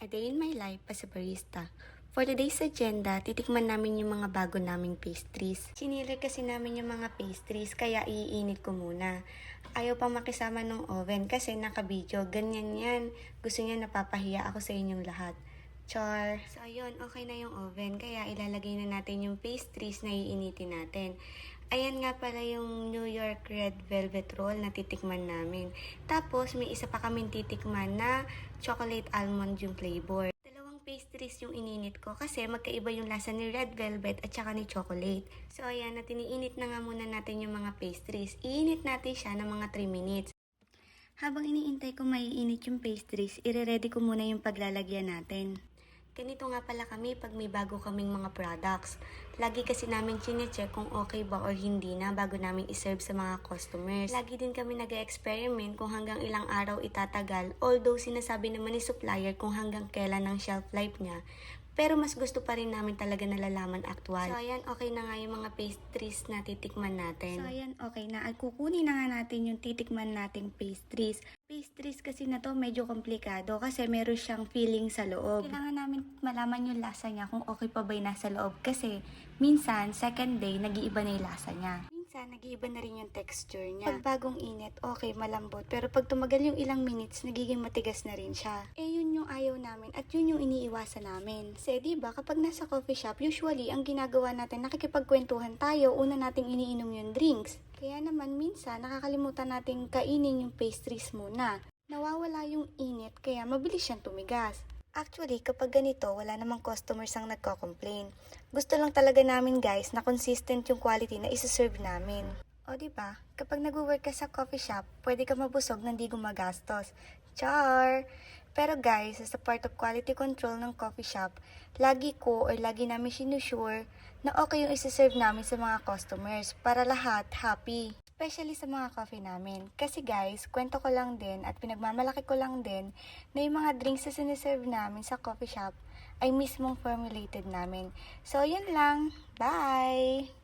A Day in My Life as a Barista. For today's agenda, titikman namin yung mga bago naming pastries. Sinili kasi namin yung mga pastries, kaya iinit ko muna. Ayaw pang makisama ng oven kasi naka-video. Ganyan yan. Gusto niya napapahiya ako sa inyong lahat. Char! So ayun, okay na yung oven, kaya ilalagay na natin yung pastries na iinitin natin. Ayan nga pala yung New York Red Velvet Roll na titikman namin. Tapos, may isa pa kaming titikman na chocolate almond yung flavor. Dalawang pastries yung ininit ko kasi magkaiba yung lasa ni Red Velvet at saka ni chocolate. So, ayan, na tiniinit na nga muna natin yung mga pastries. Iinit natin siya ng mga 3 minutes. Habang iniintay ko maiinit yung pastries, ire-ready ko muna yung paglalagyan natin. Ganito nga pala kami pag may bago kaming mga products. Lagi kasi namin chine-check kung okay ba or hindi na bago namin iserve sa mga customers. Lagi din kami nag-experiment kung hanggang ilang araw itatagal, although sinasabi naman ni supplier kung hanggang kailan ang shelf life niya. Pero mas gusto pa rin namin talaga nalalaman actual. So ayan, okay na nga yung mga pastries na titikman natin. So ayan, okay na. At kukunin na nga natin yung titikman nating pastries. Pastries kasi na to medyo komplikado kasi meron siyang filling sa loob. Kailangan namin malaman yung lasa niya kung okay pa ba yung nasa loob kasi minsan, second day, nag-iiba na yung lasa niya. Minsan, nag-iiba na rin yung texture niya. Pag bagong init, okay, malambot. Pero pag tumagal yung ilang minutes, nagiging matigas na rin siya. Eh, yun yung ayaw namin at yun yung iniiwasan namin. Kasi, diba, kapag nasa coffee shop, usually, ang ginagawa natin, nakikipagkwentuhan tayo, una nating iniinom yung drinks. Kaya naman, minsan, nakakalimutan nating kainin yung pastries muna. Nawawala yung init, kaya mabilis siyang tumigas. Actually, kapag ganito, wala namang customers ang nagko-complain. Gusto lang talaga namin guys na consistent yung quality na isa-serve namin. O diba, kapag nag-work ka sa coffee shop, pwede ka mabusog na hindi gumagastos. Char! Pero guys, as a part of quality control ng coffee shop, lagi namin sinusure na okay yung isa-serve namin sa mga customers para lahat happy. Especially sa mga coffee namin. Kasi guys, kwento ko lang din at pinagmamalaki ko lang din na yung mga drinks na siniserve namin sa coffee shop ay mismong formulated namin. So, yun lang. Bye!